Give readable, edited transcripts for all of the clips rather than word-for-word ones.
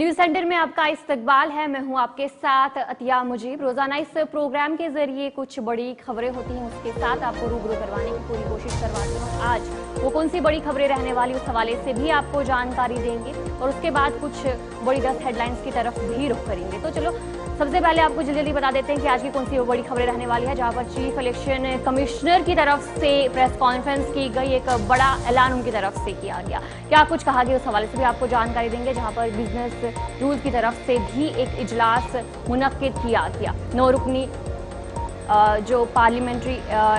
News centre में आपका इस्तकबाल है। मैं हूं आपके साथ अतिया मुजीब। रोजाना इस प्रोग्राम के जरिए कुछ बड़ी खबरें होती हैं, उसके साथ आपको रूबरू करवाने की पूरी कोशिश करवाते हैं। आज वो कौन सी बड़ी खबरें रहने वाली, उस हवाले से भी आपको जानकारी देंगे और उसके बाद कुछ बड़ी 10 हेडलाइंस की तरफ भी रुख करेंगे। तो चलो सबसे पहले आपको जल्दी बता देते हैं कि आज की कौन सी वो बड़ी खबरें रहने वाली है, जहां पर चीफ इलेक्शन कमिश्नर की तरफ से प्रेस कॉन्फ्रेंस की गई। एक बड़ा ऐलान उनकी तरफ से किया गया। क्या कुछ कहा गया उस हवाले से भी आपको जानकारी देंगे, जहां पर बिजनेस रूल्स की तरफ से भी एक इजलास मुनक्किद किया गया। 9 रुकनी जो पार्लियामेंट्री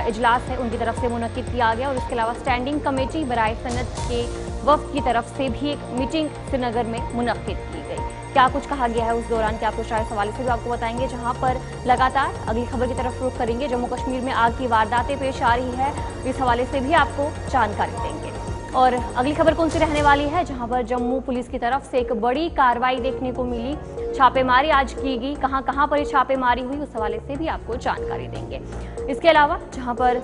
इजलास है उनकी तरफ से मुनक्किद किया गया और इसके अलावा स्टैंडिंग कमेटी बराए सनत के वफ्द की तरफ से भी एक मीटिंग श्रीनगर में मुनक्किद की गई। क्या कुछ कहा गया है उस दौरान, क्या कुछ इस हवाले से भी आपको बताएंगे, जहां पर लगातार अगली खबर की तरफ रुख करेंगे। जम्मू कश्मीर में आग की वारदातें पेश आ रही है, इस हवाले से भी आपको जानकारी देंगे। और अगली खबर कौन सी रहने वाली है, जहां पर जम्मू पुलिस की तरफ से एक बड़ी कार्रवाई देखने को मिली। छापेमारी आज की गई, कहां कहां पर ये छापेमारी हुई, उस हवाले से भी आपको जानकारी देंगे। इसके अलावा जहां पर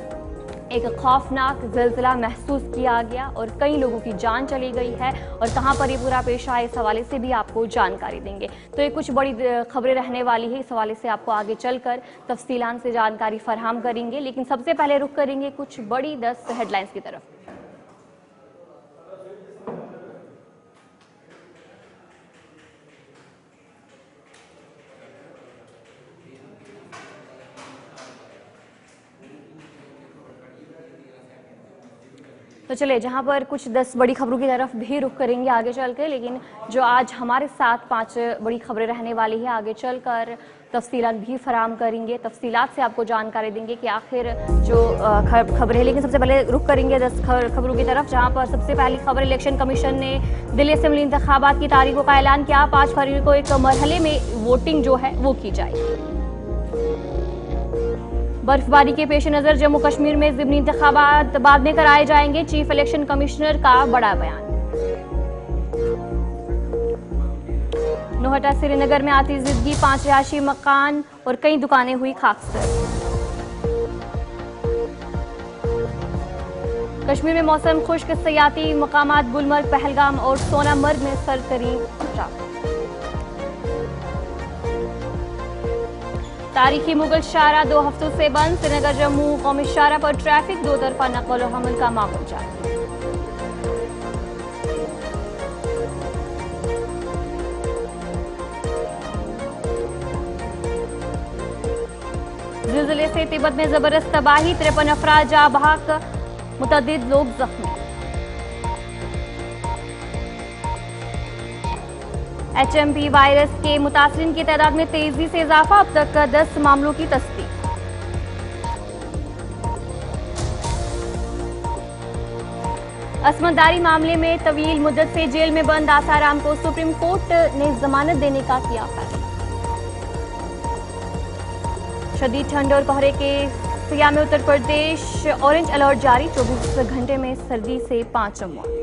एक खौफनाक ज़िलज़िला महसूस किया गया और कई लोगों की जान चली गई है और कहां पर ये पूरा पेश आया, इस हवाले से भी आपको जानकारी देंगे। तो ये कुछ बड़ी खबरें रहने वाली है, इस हवाले से आपको आगे चलकर तफसीलान से जानकारी फराहम करेंगे। लेकिन सबसे पहले रुख करेंगे कुछ बड़ी 10 हेडलाइंस की तरफ। तो चलिए जहां पर कुछ 10 बड़ी खबरों की तरफ भी रुख करेंगे आगे चलकर, लेकिन जो आज हमारे साथ 5 बड़ी खबरें रहने वाली है, आगे चलकर तफसीलात भी फराहम करेंगे, तफसीलात से आपको जानकारी देंगे कि आखिर जो खबरें। लेकिन सबसे पहले रुख करेंगे 10 खबरों की तरफ, जहां पर सबसे पहली खबर इलेक्शन कमीशन ने दिल्ली असेंबली इंतखाबात की तारीखों का ऐलान किया। 5 फरवरी को एक मरहले में वोटिंग जो है वो की जाएगी। बर्फबारी के पेश नजर जम्मू कश्मीर में ज़िमनी इंतखाबात बाद में कराए जाएंगे, चीफ इलेक्शन कमिश्नर का बड़ा बयान। नोहटा श्रीनगर में आतिशबाजी, 5 रिहायशी मकान और कई दुकानें हुई खाकसर। कश्मीर में मौसम खुश्क, सयाती मकामात गुलमर्ग, पहलगाम और सोनामर्ग में सरतरीन ट्रैफिक। तारीखी मुगल शाहरा 2 हफ्तों से बंद, श्रीनगर जम्मू कौमी शाहरा पर ट्रैफिक, 2 तरफा नकल और हमल का मामूल जारी। जिलजिले से तिब्बत में जबरदस्त तबाही, 53 अफराद जाँ बहक, मुतअद्दिद लोग जख्मी। HMP वायरस के मुतासरीन की तादाद में तेजी से इजाफा, अब तक 10 मामलों की तस्दीक। असमतदारी मामले में तवील मुद्दत से जेल में बंद आसाराम को सुप्रीम कोर्ट ने जमानत देने का किया फैसला। शदीद ठंड और कोहरे के सिया में उत्तर प्रदेश ऑरेंज अलर्ट जारी, 24 घंटे में सर्दी से 5 मौत।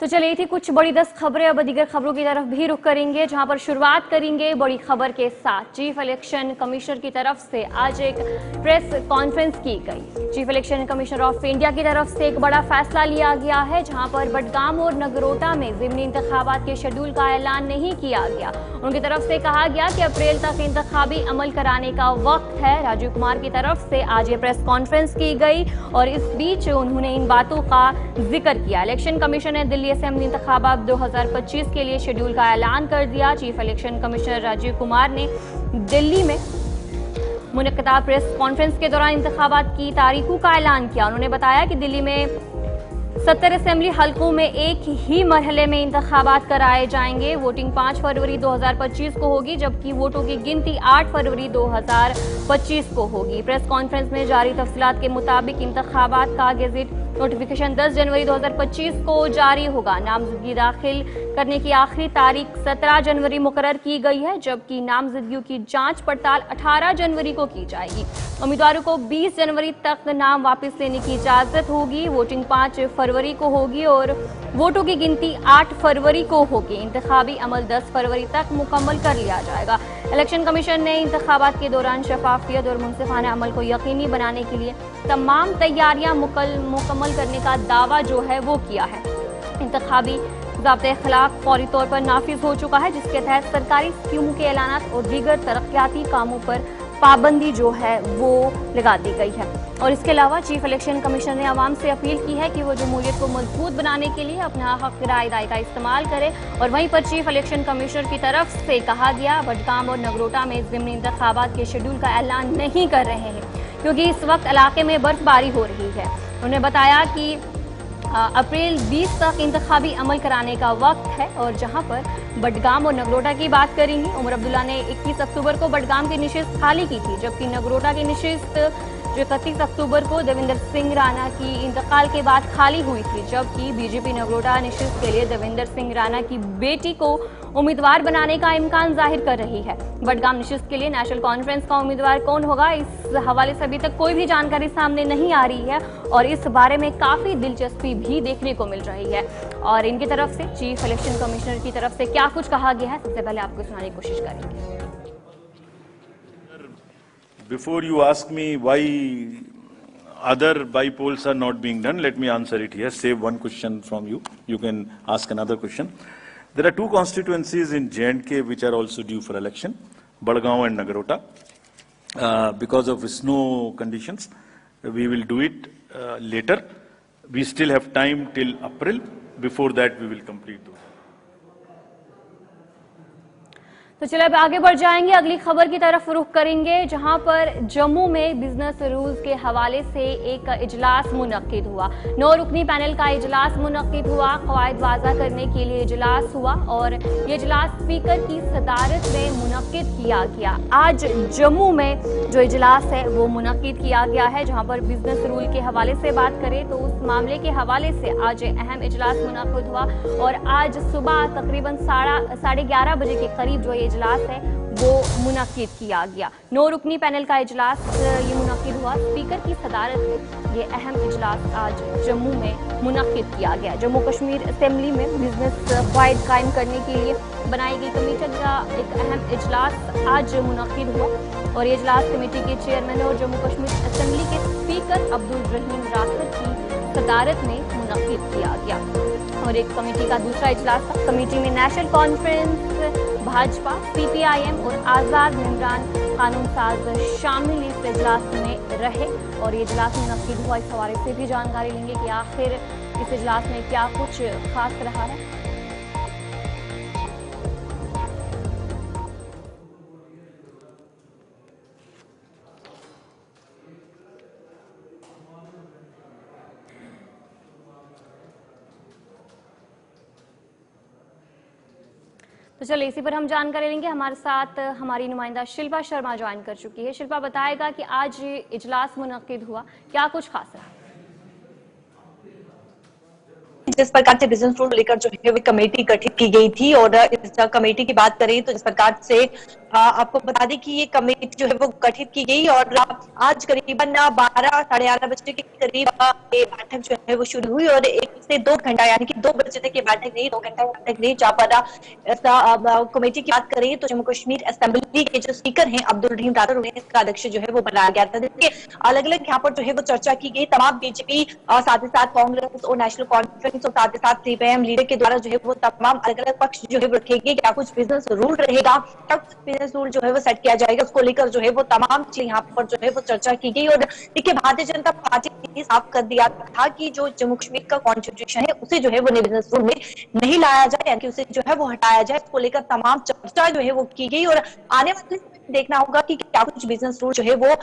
तो चलिए थी कुछ बड़ी 10 खबरें, अब दीगर खबरों की तरफ भी रुख करेंगे, जहां पर शुरुआत करेंगे बड़ी खबर के साथ। चीफ इलेक्शन कमिश्नर की तरफ से आज एक प्रेस कॉन्फ्रेंस की गई। Chief election commissioner of India की तरफ से एक बड़ा फैसला लिया गया है, जहां पर बडगाम और नगरोटा में ज़िमनी इंतखाबात के शेड्यूल का ऐलान नहीं किया गया। उनकी तरफ से कहा गया कि अप्रैल तक इंतखाबी अमल कराने का वक्त है। राजीव कुमार की तरफ से आज ये प्रेस कॉन्फ्रेंस की गई और इस बीच उन्होंने इन बातों का जिक्र किया। इलेक्शन कमीशन ने दिल्ली असेंबली इंतखाबात 2025 के लिए शेड्यूल का ऐलान कर दिया। Chief election commissioner Rajiv Kumar ने दिल्ली में मुनक्किदा प्रेस कॉन्फ्रेंस के दौरान इंतखाबात की तारीखों का ऐलान किया। उन्होंने बताया कि दिल्ली में 70 असेंबली हलकों में एक ही मरहले में इंतखाबात कराए जाएंगे। वोटिंग 5 फरवरी 2025 को होगी, जबकि वोटों की गिनती 8 फरवरी 2025 को होगी। प्रेस कॉन्फ्रेंस में जारी तफसीलात के मुताबिक इंतखाबात का गेजेट नोटिफिकेशन 10 जनवरी 2025 को जारी होगा। नामजदगी दाखिल करने की आखिरी तारीख 17 जनवरी मुकर्रर की गई है, जबकि नामजदगियों की जांच पड़ताल 18 जनवरी को की जाएगी। उम्मीदवारों को 20 जनवरी तक नाम वापस लेने की इजाजत होगी। वोटिंग 5 फरवरी को होगी और वोटों की गिनती 8 फरवरी को होगी। इंतखाबी अमल 10 फरवरी तक मुकम्मल कर लिया जाएगा। इलेक्शन कमीशन ने इंतखाबात के दौरान शफाफियत और मुनसिफाना अमल को यकीनी बनाने के लिए तमाम तैयारियां मुकम्मल करने का दावा जो है वो किया है। इंतखाबी ज़ाब्ते खिलाफ फौरी तौर पर नाफिज हो चुका है, जिसके तहत सरकारी स्कीमों के ऐलानात और दीगर तरक्याती कामों पर पाबंदी जो है वो लगा दी गई है। और इसके अलावा चीफ इलेक्शन कमीशन ने आवाम से अपील की है कि वो जमहूरियत को मजबूत बनाने के लिए अपना हक राय का इस्तेमाल करे। और वहीं पर चीफ इलेक्शन कमिश्नर की तरफ से कहा गया, बडगाम और नगरोटा में ज़िमनी इंतखाबात के शेड्यूल का ऐलान नहीं कर रहे हैं क्योंकि इस वक्त इलाके में बर्फबारी हो रही है। उन्होंने बताया कि अप्रैल 20 तक इंतखाबी अमल कराने का वक्त है। और जहां पर बडगाम और नगरोटा की बात करेंगे, उमर अब्दुल्ला ने 21 अक्टूबर को बडगाम की नशिस्त खाली की थी, जबकि नगरोटा की नशिस्त जो 31 अक्टूबर को देवेंद्र सिंह राणा की इंतकाल के बाद खाली हुई थी, जबकि बीजेपी नगरोटा नशिस्त के लिए देवेंद्र सिंह राणा की बेटी को उम्मीदवार बनाने का इम्कान जाहिर कर रही है। बडगाम नशिस्त के लिए नेशनल कॉन्फ्रेंस का उम्मीदवार कौन होगा, इस हवाले से अभी तक कोई भी जानकारी सामने नहीं आ रही है और इस बारे में काफी दिलचस्पी भी देखने को मिल रही है। और इनकी तरफ से चीफ इलेक्शन कमिश्नर की तरफ से क्या कुछ कहा गया है, सबसे पहले आपको सुनाने की कोशिश करेंगे। Before you ask me why other by-polls are not being done, let me answer it here. Save one question from you. You can ask another question. There are two constituencies in J&K which are also due for election, Badgaon and Nagarota. Because of snow conditions, we will do it later. We still have time till April. Before that, we will complete those. तो चलिए अब आगे बढ़ जाएंगे, अगली खबर की तरफ रुख करेंगे, जहां पर जम्मू में बिजनेस रूल्स के हवाले से एक इजलास मुनक्किद हुआ। 9 रुकनी पैनल का इजलास मुनक्किद हुआ। कवायद वाज़ा करने के लिए इजलास हुआ और ये इजलास स्पीकर की सदारत में मुनक्किद किया गया। आज जम्मू में जो इजलास है वो मुनक्किद किया गया है, जहां पर बिजनेस रूल के हवाले से बात करें तो उस मामले के हवाले से आज अहम इजलास मुनक्किद हुआ। और आज सुबह तकरीबन 11:30 बजे के करीब जो इजलास है वो मुनक्किद किया गया। 9 रुकनी पैनल का इजलास ये मुनक्किद हुआ। स्पीकर की सदारत में ये अहम इजलास आज जम्मू में मुनक्किद किया गया। जम्मू कश्मीर असेंबली में बिजनेस कवायद कायम करने के लिए बनाई गई कमेटी का एक अहम इजलास आज मुनक्किद हुआ और ये इजलास कमेटी के चेयरमैन और जम्मू कश्मीर असेंबली के स्पीकर अब्दुल रहीम रासर की सदारत में मुनक्किद किया गया। और एक कमेटी का दूसरा इजलास था। कमेटी में नेशनल कॉन्फ्रेंस, भाजपा, CPIM और आज़ाद मेंबरान कानून साज शामिल इस इजलास में रहे और ये इजलास मुनक्किद हुआ। इस हवाले से भी जानकारी लेंगे कि आखिर इस इजलास में क्या कुछ खास रहा है। तो चलिए इसी पर हम जानकारी लेंगे। हमारे साथ हमारी नुमाइंदा शिल्पा शर्मा ज्वाइन कर चुकी है। शिल्पा बताएगा कि आज इजलास मुनक्किद हुआ, क्या कुछ खास है? जिस प्रकार से बिजनेस रूल लेकर जो है वो कमेटी गठित की गई थी और इस कमेटी की बात करें तो जिस प्रकार से आपको बता दें कि ये कमेटी जो है वो गठित की गई और आज करीबन 12 साढ़े 11 बजे के करीब ये बैठक जो है वो शुरू हुई और 1 से 2 घंटा यानी कि 2 बजे तक ये बैठक नहीं, 2 घंटा बैठक नहीं। जहाँ पर कमेटी की बात करें तो जम्मू कश्मीर असेंबली के जो स्पीकर हैं अब्दुल रहीम रासर, उन्हें इसका अध्यक्ष जो है वो बनाया गया था। देखिए अलग अलग यहाँ पर जो है वो चर्चा की गई, तमाम बीजेपी साथ ही साथ कांग्रेस और नेशनल कॉन्फ्रेंस और साथ ही साथ CPIM लीडर के द्वारा जो है वो तमाम अलग अलग पक्ष जो है वो रखेंगे। क्या कुछ बिजनेस रूल रहेगा, क्या कुछ बिजनेस रूल जो है वो सेट किया जाएगा, उसको लेकर जो है वो तमाम चीजें यहाँ पर जो है वो चर्चा की गई। और देखिए भारतीय जनता पार्टी ने साफ कर दिया था कि जो जम्मू कश्मीर का कॉन्स्टिट्यूशन है उसे जो है वो बिजनेस रूल में नहीं लाया जाए, यानी कि उसे जो है वो हटाया जाए। इसको लेकर तमाम चर्चा जो है वो की गई और आने वाले देखना होगा कि क्या कुछ बिजनेस रूल जो है वो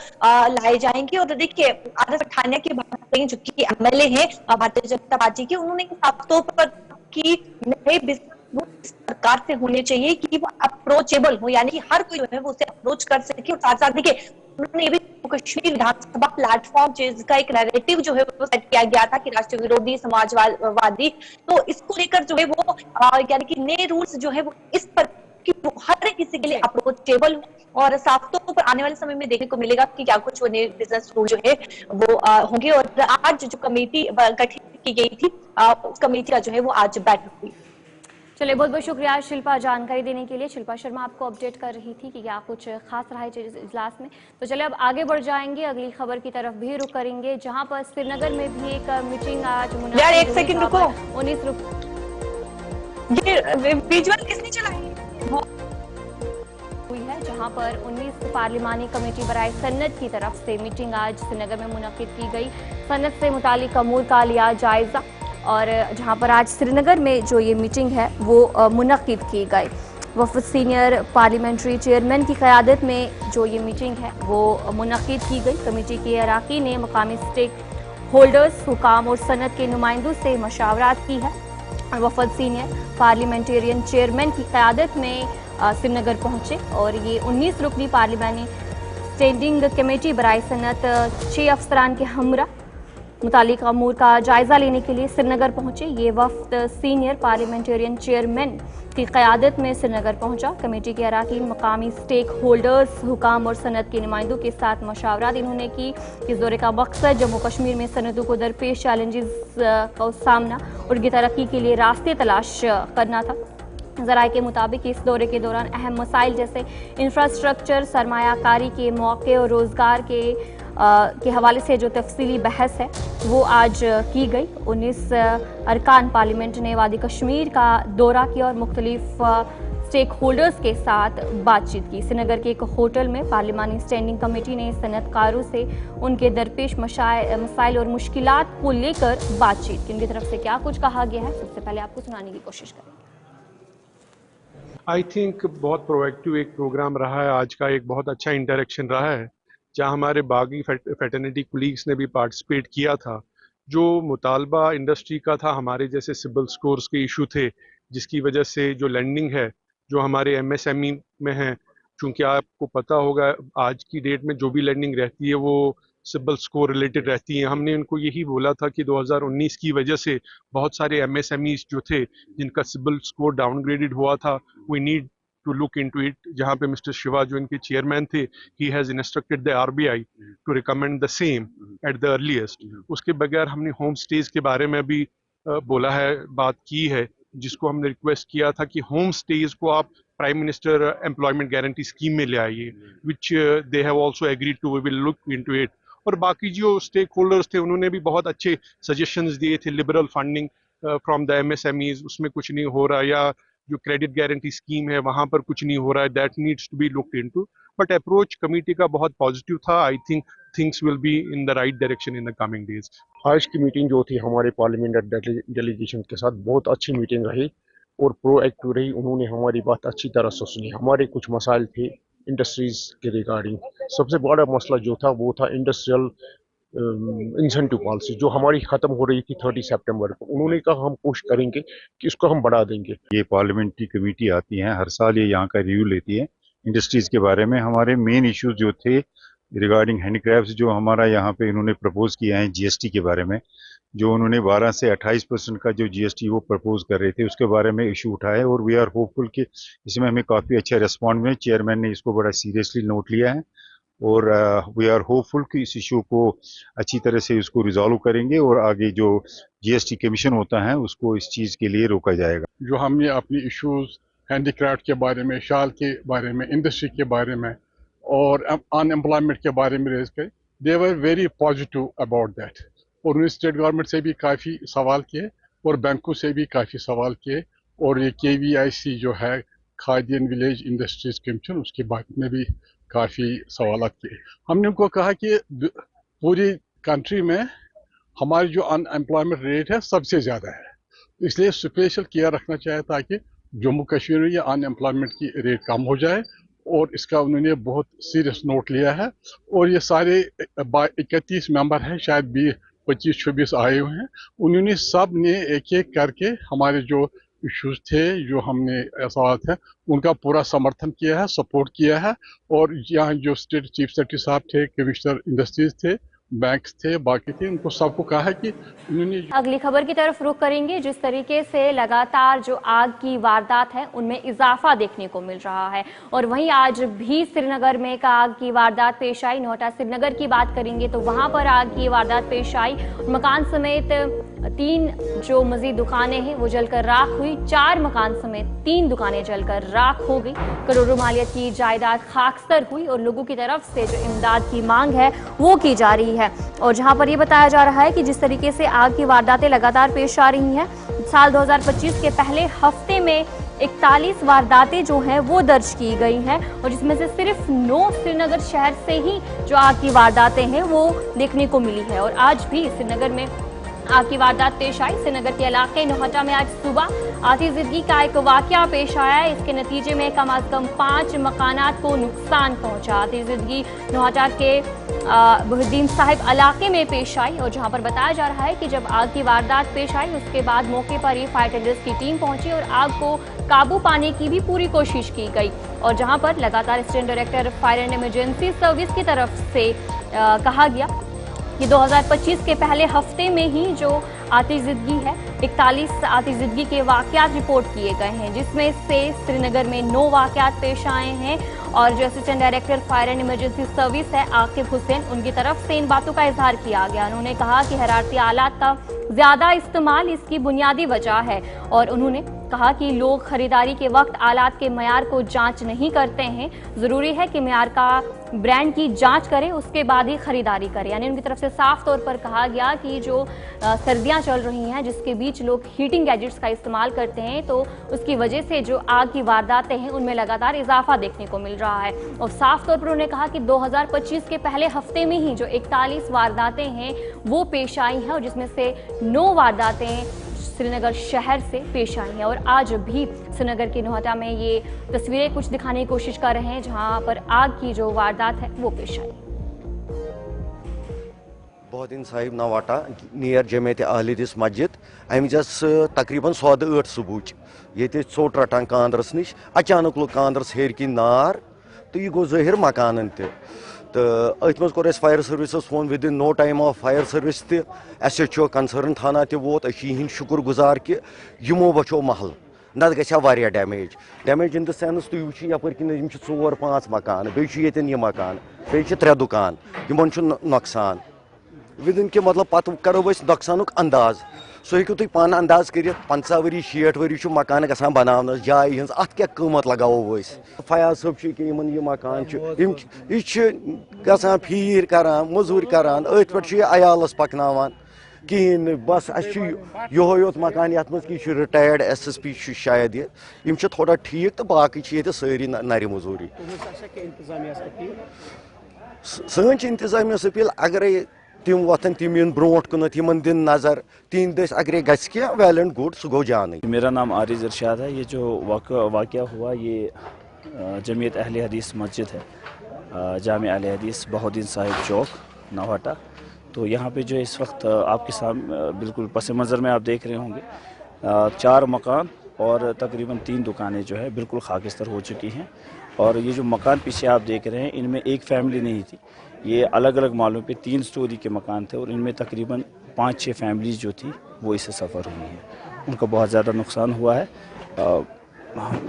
लाए जाएंगे। और देखिए आरिफ पठानिया की बात करें जो कि MLA हैं भारतीय जनता पार्टी के, उन्होंने साफ तौर पर कि नए बिजनेस वो सरकार से होने चाहिए कि वो अप्रोचेबल हो, यानी कि हर कोई जो है वो उसे अप्रोच कर सके। और साथ साथ देखिए उन्होंने ये भी कश्मीर विधानसभा प्लेटफॉर्म जिसका एक नैरेटिव जो है वो सेट किया गया था कि राष्ट्र विरोधी समाजवादी, तो इसको लेकर जो है वो यानी कि नए रूल्स जो है वो इस पर कि वो हर किसी के लिए अप्रोचेबल हो। और साफ तौर पर आने वाले समय में देखने को मिलेगा कि क्या कुछ नए बिजनेस रूल जो है वो होंगे। और आज जो कमेटी गठित की गई थी उस कमेटी का जो है वो आज बैठक हुई। चलिए, बहुत बहुत शुक्रिया शिल्पा जानकारी देने के लिए। शिल्पा शर्मा आपको अपडेट कर रही थी कि क्या कुछ खास रहा है इजलास में। तो चलिए अब आगे बढ़ जाएंगे, अगली खबर की तरफ भी रुख करेंगे, जहां पर श्रीनगर में भी एक मीटिंग आज यार एक सेकंड रुको, 19 ये विजुअल किसने चलाई हुई है, जहां पर 19 पार्लिमानी कमेटी बराए सन्नत की तरफ से मीटिंग आज श्रीनगर में मुनक्किद की गई। सन्नत से मुतालिक अमूर का लिया जायजा, और जहां पर आज श्रीनगर में जो ये मीटिंग है वो मुनक्किद की गई। वफद सीनियर पार्लियामेंट्री चेयरमैन की क़यादत में जो ये मीटिंग है वो मुनक्किद की गई। कमेटी के अराकीन ने मकामी स्टेक होल्डर्स, हुकाम और सनत के नुमाइंदों से मशावरात की है। वफद सीनियर पार्लियामेंटेरियन चेयरमैन की क़यादत में श्रीनगर पहुंचे और ये 19 रुकनी पार्लिमानी स्टैंडिंग कमेटी बराए सनत 6 अफसरान के हमरा मुतालिक अमूर का जायजा लेने के लिए श्रीनगर पहुंचे। ये वफ्द सीनियर पार्लियामेंटेरियन चेयरमैन की क़यादत में श्रीनगर पहुंचा। कमेटी के अराकीन मकामी स्टेक होल्डर्स, हुकाम और सनत के नुमाइंदों के साथ मशावरात इन्होंने की। इस दौरे का मकसद जम्मू कश्मीर में सनतों को दरपेश चैलेंजेस का सामना और उनकी तरक्की के लिए रास्ते तलाश करना था। ज़राए के मुताबिक इस दौरे के दौरान अहम मसाइल जैसे इंफ्रास्ट्रक्चर, सरमायाकारी के मौके और रोज़गार के हवाले से जो तफसीली बहस है वो आज की गई। 19 अरकान पार्लियामेंट ने वादी कश्मीर का दौरा किया और मुख्तलिफ स्टेक होल्डर्स के साथ बातचीत की। श्रीनगर के एक होटल में पार्लिमानी स्टैंडिंग कमेटी ने सनतकारों से उनके दरपेश मसाइल और मुश्किलात को लेकर बातचीत की। उनकी तरफ से क्या कुछ कहा गया है, सबसे पहले आपको सुनाने की कोशिश करेंगे। आई थिंक बहुत प्रोएक्टिव एक प्रोग्राम रहा है आज का, एक बहुत अच्छा इंटरेक्शन रहा है जहां हमारे बागी फैटर्निटी कुलीग्स ने भी पार्टिसिपेट किया था। जो मुतालबा इंडस्ट्री का था, हमारे जैसे सिबिल स्कोर्स के इशू थे जिसकी वजह से जो लैंडिंग है जो हमारे एमएसएमई में है, चूंकि आपको पता होगा आज की डेट में जो भी लैंडिंग रहती है वो सिबिल स्कोर रिलेटेड रहती है। हमने उनको यही बोला था कि 2019 की वजह से बहुत सारे एमएसएमईज जो थे जिनका सिबिल स्कोर डाउनग्रेडेड हुआ था, we need to look into it. जहां पे मिस्टर शिवा जो इनके चेयरमैन थे, he has instructed the RBI to recommend the same at the earliest. उसके बगैर हमने होम स्टेज के बारे में भी बोला है, बात की है, जिसको हमने रिक्वेस्ट किया था कि होम स्टेज को आप prime minister employment guarantee scheme में ले आइए, which they have also agreed to, we will look into it. और बाकी जो स्टेक होल्डर्स थे उन्होंने भी बहुत अच्छे सजेशंस दिए थे। Liberal funding from the MSMEs, उसमें कुछ नहीं हो रहा, या जो क्रेडिट गारंटी स्कीम है वहां पर कुछ नहीं हो रहा है, that needs to be looked into. But approach committee का बहुत पॉजिटिव था। I think things will be in the right direction in the coming days. आज की मीटिंग जो थी हमारे पार्लियामेंट डेलीगेशन के साथ बहुत अच्छी मीटिंग रही और प्रोएक्टिव रही। उन्होंने हमारी बात अच्छी तरह से सुनी। हमारे कुछ मसाइल थे इंडस्ट्रीज के रिगार्डिंग। सबसे बड़ा मसला जो था वो था इंडस्ट्रियल इंसेंटिव पॉलिसी जो हमारी ख़त्म हो रही थी 30 सितंबर को। उन्होंने कहा हम कोशिश करेंगे कि इसको हम बढ़ा देंगे। ये पार्लियामेंट्री कमेटी आती है, हर साल ये यहाँ का रिव्यू लेती है इंडस्ट्रीज़ के बारे में। हमारे मेन इश्यूज जो थे रिगार्डिंग हैंडीक्राफ्ट्स, जो हमारा यहाँ पे इन्होंने प्रपोज किया है जीएसटी के बारे में, जो उन्होंने 12 से 28% का जो जीएसटी वो प्रपोज कर रहे थे उसके बारे में इशू उठाया, और वी आर होपफुल कि इसमें हमें काफ़ी अच्छा रिस्पॉन्ड मिले। चेयरमैन ने इसको बड़ा सीरियसली नोट लिया है और वी आर होपफुल कि इस इशू को अच्छी तरह से उसको रिजॉल्व करेंगे और आगे जो जीएसटी कमीशन होता है उसको इस चीज़ के लिए रोका जाएगा। जो हमने अपनी इश्यूज हैंडीक्राफ्ट के बारे में, शाल के बारे में, इंडस्ट्री के बारे में और अनएम्प्लॉयमेंट के बारे में रेज करे, they were very positive about that. और उन्होंने स्टेट गवर्नमेंट से भी काफ़ी सवाल किए और बैंकों से भी काफ़ी सवाल किए, और ये KVIC जो है khadi and village industries commission, उसके बारे में भी काफ़ी सवाल किए। हमने उनको कहा कि पूरी कंट्री में हमारी जो अनएम्प्लॉयमेंट रेट है सबसे ज़्यादा है, इसलिए स्पेशल केयर रखना चाहिए ताकि जम्मू कश्मीर में ये अनएम्प्लॉयमेंट की रेट कम हो जाए, और इसका उन्होंने बहुत सीरियस नोट लिया है। और ये सारे 31 मेंबर हैं, शायद 25-26 आए हुए हैं, उन्होंने सब ने एक एक करके हमारे जो इश्यूज थे, जो हमने सवाल थे, उनका पूरा समर्थन किया है, सपोर्ट किया है। और यहाँ जो स्टेट चीफ सेक्रेटरी साहब थे, कमिश्नर इंडस्ट्रीज थे, बैंक्स थे, बाकी थे, उनको सबको कहा है कि उन्होंने। अगली खबर की तरफ रुख करेंगे। जिस तरीके से लगातार जो आग की वारदात है उनमें इजाफा देखने को मिल रहा है और वहीं आज भी श्रीनगर में एक आग की वारदात पेश आई। नोएडा श्रीनगर की बात करेंगे तो वहां पर आग की वारदात पेश आई। मकान समेत 3 जो मजीद दुकानें हैं वो जलकर राख हुई। 4 मकान समेत 3 दुकानें जलकर राख हो गई। करोड़ों मालियत की जायदाद खाकस्तर हुई और लोगों की तरफ से जो इमदाद की मांग है वो की जा रही है। और जहां पर ये बताया जा रहा है कि जिस तरीके से आग की वारदातें लगातार पेश आ रही हैं, साल 2025 के पहले हफ्ते में 41 वारदातें जो हैं वो दर्ज की गई हैं और जिसमें से सिर्फ 9 श्रीनगर शहर से ही जो आग की वारदातें हैं वो देखने को मिली है। और आज भी श्रीनगर में आग की वारदात पेश आई। श्रीनगर के इलाके नोहटा में आज सुबह आतिशबाजी का एक वाकया पेश आया। इसके नतीजे में कम से कम 5 मकानात को नुकसान पहुंचा। आतिशबाजी नोहटा के बुहुद्दीन साहिब इलाके में पेश आई और जहां पर बताया जा रहा है कि जब आग की वारदात पेश आई उसके बाद मौके पर ही फायर टेंडर्स की टीम पहुंची और आग को काबू पाने की भी पूरी कोशिश की गई। और जहां पर लगातार assistant director fire and emergency service की तरफ से कहा गया कि 2025 के पहले हफ्ते में ही जो आतिशबाजी है 41 आतिशबाजी के वाकयात रिपोर्ट किए गए हैं, जिसमें से श्रीनगर में 9 वाकयात पेश आए हैं। और जो assistant director fire and emergency service है आकिब हुसैन, उनकी तरफ से इन बातों का इजहार किया गया। उन्होंने कहा कि हरारती आलात का ज्यादा इस्तेमाल इसकी बुनियादी वजह है और उन्होंने कहा कि लोग खरीदारी के वक्त आलात के मयार को जांच नहीं करते हैं। जरूरी है कि मयार का ब्रांड की जांच करें उसके बाद ही खरीदारी करें। यानी उनकी तरफ से साफ तौर पर कहा गया कि जो सर्दियां चल रही हैं जिसके बीच लोग हीटिंग गैजेट्स का इस्तेमाल करते हैं तो उसकी वजह से जो आग की वारदातें हैं उनमें लगातार इजाफा देखने को मिल रहा है। और साफ तौर पर उन्होंने कहा कि 2025 के पहले हफ्ते में ही जो 41 वारदातें हैं वो पेश आई हैं और जिसमें से 9 वारदातें श्रीनगर शहर से पेश आई हैं। और आज भी श्रीनगर के नोहटा में ये तस्वीरें कुछ दिखाने की कोशिश कर रहे हैं जहां पर आग की जो वारदात है वो पेश आई। बहुद्दीन साहिब नवाटा नियर जमियत अहल हदीस मस्जिद अम तकरीबन 8 सुबह ये चोट रटान कांद्रस नश अचानक लोग कांद्रस हेर की नार तो यह गो ज़ाहिर मकान तो अथ मज कोर fire service phone within no time of fire service SHO concern थाना वोत अहिंद शुक्र गुजार कि यमो बचो महल नत गया डैमेज इन द सेंस तुम वो यपर कि 4-5 मकान बेन यह मकान बे 3 दुकान इन नुकसान विद इन कि मतलब पत करो नुकसान अंदाज सो हेकु तुम पान अंदाज कर 50 वरी 60 वरी मकान गसान बनान जाय हज अत क्या कीमत लगावो फयाज सब यह मकान यह फीर करान मजूर करान अथ पे अयालस पकनावान कहें बस योत मकान ये मज कि रिटायर्ड SSP शायद यह थोड़ा ठीक तो बाकी ये सारी नर मजूरी सन इंतजामिया अपील अगर तिम वतन तिम इन ब्रोट कुन तिमन दिन नजर तीन दस अगर गह वेल एंड गुड सह गो जान। मेरा नाम आरिज इरशाद है। ये जो वाक़या हुआ ये जमियत अहले हदीस मस्जिद है, जामिया अहले हदीस बहुद्दीन साहिब चौक नवाटा। तो यहाँ पे जो इस वक्त आपके सामने बिल्कुल पस मंज़र में आप देख रहे होंगे 4 मकान और तकरीबन 3 दुकानें जो है बिल्कुल खाकिस्तर हो चुकी हैं। और ये जो मकान पीछे आप देख रहे हैं इनमें एक फैमिली नहीं थी, ये अलग अलग मालों पे 3 स्टोरी के मकान थे और इनमें तकरीबन 5-6 फैमिलीज जो थी वो इससे सफ़र हुई हैं। उनका बहुत ज़्यादा नुकसान हुआ है।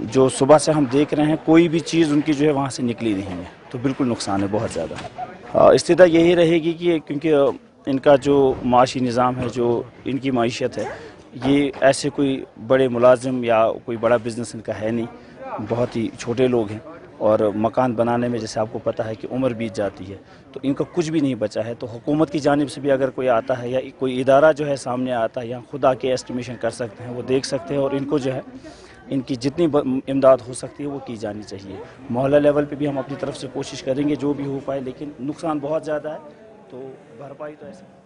जो सुबह से हम देख रहे हैं कोई भी चीज़ उनकी जो है वहाँ से निकली नहीं है, तो बिल्कुल नुकसान है बहुत ज़्यादा। इस्तिदा यही रहेगी कि क्योंकि इनका जो माशी निज़ाम है, जो इनकी माईशत है, ये ऐसे कोई बड़े मुलाजिम या कोई बड़ा बिज़नेस इनका है नहीं, बहुत ही छोटे लोग हैं। और मकान बनाने में जैसे आपको पता है कि उम्र बीत जाती है तो इनका कुछ भी नहीं बचा है। तो हुकूमत की जानिब से भी अगर कोई आता है या कोई इदारा जो है सामने आता है या खुद आके एस्टिमेशन कर सकते हैं, वो देख सकते हैं और इनको जो है इनकी जितनी इमदाद हो सकती है वो की जानी चाहिए। मोहल्ला लेवल पे भी हम अपनी तरफ से कोशिश करेंगे जो भी हो पाए, लेकिन नुकसान बहुत ज़्यादा है तो भरपाई तो ऐसे।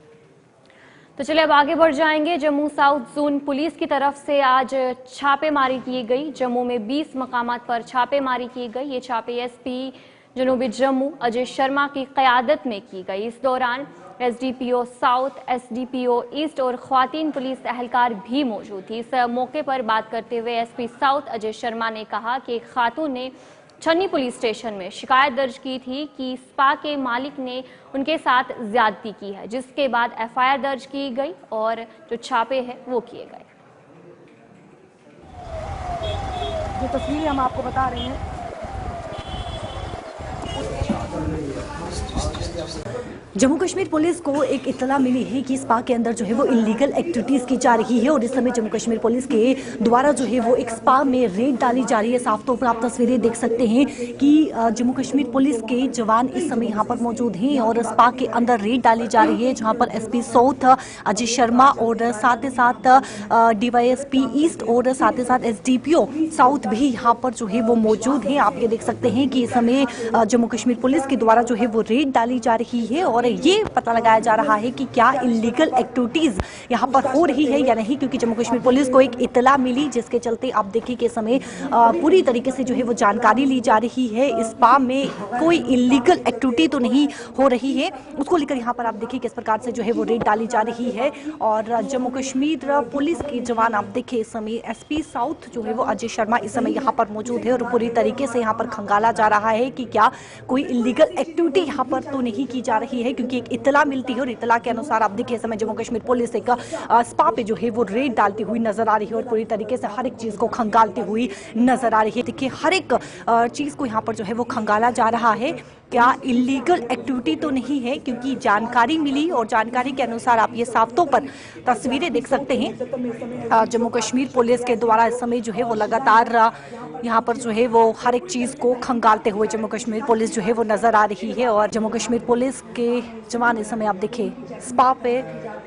तो चलिए अब आगे बढ़ जाएंगे। जम्मू साउथ जोन पुलिस की तरफ से आज छापेमारी की गई। जम्मू में 20 मकामात पर छापेमारी की गई। ये छापे SP जनूबी जम्मू अजय शर्मा की क़यादत में की गई। इस दौरान एसडीपीओ साउथ, एसडीपीओ ईस्ट और ख्वातीन पुलिस एहलकार भी मौजूद थी। इस मौके पर बात करते हुए एसपी साउथ अजय शर्मा ने कहा कि एक खातून ने छन्नी पुलिस स्टेशन में शिकायत दर्ज की थी कि स्पा के मालिक ने उनके साथ ज्यादती की है, जिसके बाद एफआईआर दर्ज की गई और जो छापे हैं वो किए गए। जो तस्वीरें हम आपको बता रहे हैं, जम्मू कश्मीर पुलिस को एक इत्तला मिली है कि स्पा के अंदर जो है वो इलीगल एक्टिविटीज की जा रही है और इस समय जम्मू कश्मीर पुलिस के द्वारा जो है वो एक स्पा में रेड डाली जा रही है। साफ तौर पर आप तस्वीरें देख सकते हैं कि जम्मू कश्मीर पुलिस के जवान इस समय यहाँ पर मौजूद हैं और स्पा के अंदर रेड डाली जा रही है, जहाँ पर एसपी साउथ अजय शर्मा और साथ ही साथ डीवाईएसपी ईस्ट और साथ ही साथ एसडीपीओ साउथ भी यहाँ पर जो है वो मौजूद हैं। आप ये देख सकते हैं कि इस समय जम्मू कश्मीर पुलिस के द्वारा जो है वो रेड डाली जा रही है और ये पता लगाया जा रहा है कि क्या इलीगल एक्टिविटीज यहाँ पर हो रही है या नहीं, क्योंकि जम्मू कश्मीर पुलिस को एक इत्तला मिली जिसके चलते आप देखिए कि समय पूरी तरीके से जो है वो जानकारी ली जा रही है। इस स्पा में कोई इलीगल एक्टिविटी तो नहीं हो रही है, उसको लेकर यहाँ पर आप देखिए किस प्रकार से जो है वो रेड डाली जा रही है। और जम्मू कश्मीर पुलिस के जवान आप देखिए इस समय एसपी साउथ जो है वो अजय शर्मा इस समय यहाँ पर मौजूद है और पूरी तरीके से यहाँ पर खंगाला जा रहा है कि क्या कोई इलीगल एक्टिविटी यहाँ पर तो नहीं की जा रही है, क्योंकि एक इत्तला मिलती है और इत्तला के अनुसार आप देखिए समय जम्मू कश्मीर पुलिस एक स्पा पे जो है वो रेड डालती हुई नजर आ रही है और पूरी तरीके से हर एक चीज को खंगालती हुई नजर आ रही है। देखिए हर एक चीज को यहाँ पर जो है वो खंगाला जा रहा है, क्या इलीगल एक्टिविटी तो नहीं है, क्योंकि जानकारी मिली और जानकारी के अनुसार आप ये साफ तौर पर तस्वीरें देख सकते हैं। जम्मू कश्मीर पुलिस के द्वारा इस समय जो है वो लगातार यहाँ पर जो है वो हर एक चीज को खंगालते हुए जम्मू कश्मीर पुलिस जो है वो नजर आ रही है और जम्मू कश्मीर पुलिस के जवान इस समय आप देखिए स्पा पे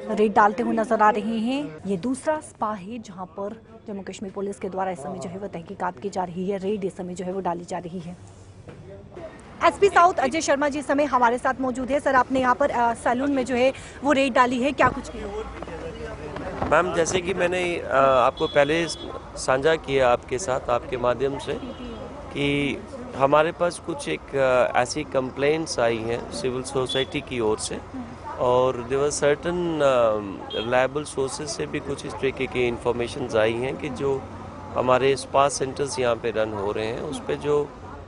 रेड डालते हुए नजर आ रहे हैं। ये दूसरा स्पा है जहाँ पर जम्मू कश्मीर पुलिस के द्वारा इस समय जो है वो तहकीकात की जा रही है, रेड इस समय जो है वो डाली जा रही है। एसपी साउथ अजय शर्मा जी इस समय हमारे साथ मौजूद है। सर, आपने यहाँ पर सैलून में जो है वो रेड डाली है, क्या कुछ किया? मैम, जैसे कि मैंने आपको पहले साझा किया आपके साथ आपके माध्यम से कि हमारे पास कुछ एक ऐसी कंप्लेंट्स आई हैं सिविल सोसाइटी की ओर से और देवर सर्टन रिलायबल सोर्सेज से भी कुछ इस तरीके की इंफॉर्मेशंस आई हैं कि जो हमारे स्पा सेंटर्स यहाँ पे रन हो रहे हैं उस पे जो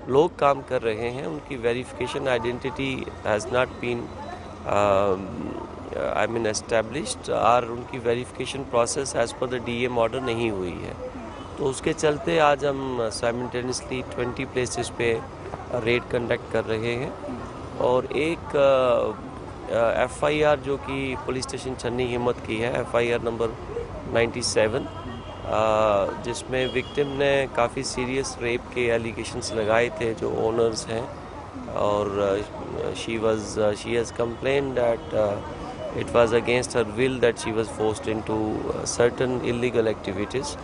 लोग काम कर रहे हैं उनकी verification identity has not been established और उनकी verification process as per the DM order नहीं हुई है। तो उसके चलते आज हम साइमल्टेनियसली 20 प्लेसेस पे रेड कंडक्ट कर रहे हैं और एक एफआईआर जो कि पुलिस स्टेशन छन्नी हिम्मत की है, एफआईआर नंबर 97, जिसमें विक्टिम ने काफ़ी सीरियस रेप के एलिगेशंस लगाए थे जो ओनर्स हैं और she has complained that it was against her will that she was forced into certain illegal activities।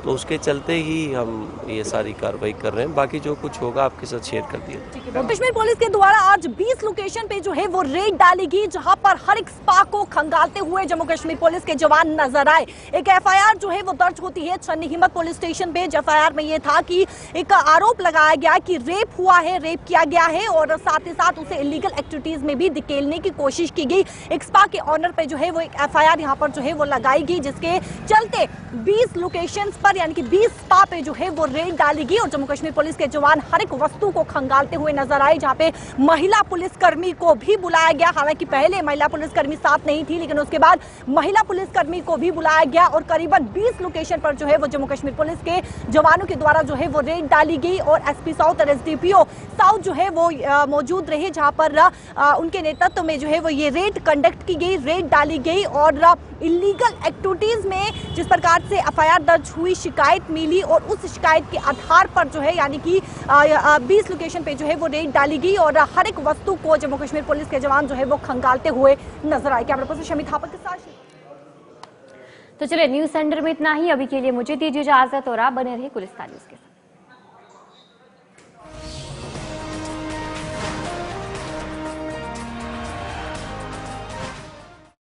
तो उसके चलते ही हम ये सारी कार्रवाई कर रहे हैं, बाकी जो कुछ होगा आपके साथ शेयर कर दिया। जम्मू कश्मीर पुलिस के द्वारा आज 20 लोकेशन पे जो है वो रेड डालेगी, जहां पर हर एक स्पा को खंगालते हुए जम्मू कश्मीर पुलिस के जवान नजर आए। एक एफआईआर जो है वो दर्ज होती है छन्नी हिम्मत पुलिस स्टेशन पे। एफआईआर में ये था कि एक आरोप लगाया गया कि रेप हुआ है, रेप किया गया है और साथ ही साथ उसे इलीगल एक्टिविटीज में भी धकेलने की कोशिश की गई। एक स्पा के ऑनर पे जो है वो एक एफआईआर यहाँ पर जो है वो लगाई गई, जिसके चलते 20 लोकेशंस पर यानी कि 20 स्पा पे जो है वो रेड डालेगी और जम्मू कश्मीर पुलिस के जवान हर एक वस्तु को खंगालते हुए नजर आए, जहाँ पे महिला पुलिसकर्मी को भी बुलाया गया। हालांकि पहले महिला पुलिसकर्मी साथ नहीं थी, लेकिन उसके बाद महिला पुलिसकर्मी को भी बुलाया गया और करीबन 20 लोकेशन पर जो है वो जम्मू कश्मीर पुलिस के जवानों के द्वारा जो है वो रेड डाली गई और एसपी साउथ और एसडीपीओ साउथ जो है वो मौजूद रहे, जहाँ पर उनके नेतृत्व में जो है वो ये रेड कंडक्ट की गई, रेड डाली गई और इलीगल एक्टिविटीज में जिस प्रकार से एफआईआर दर्ज हुई, शिकायत मिली और उस शिकायत के आधार पर जो है यानी कि 20 लोकेशन पे जो है वो रेड डाली गई और हर एक वस्तु को जम्मू कश्मीर पुलिस के जवान जो है वो खंगालते हुए नजर आए। कैमरा पर्सन शमी थापा के साथ। तो चलिए न्यूज सेंटर में इतना ही, अभी के लिए मुझे दीजिए इजाजत और आप बने रहिए गुलिस्तान न्यूज के साथ।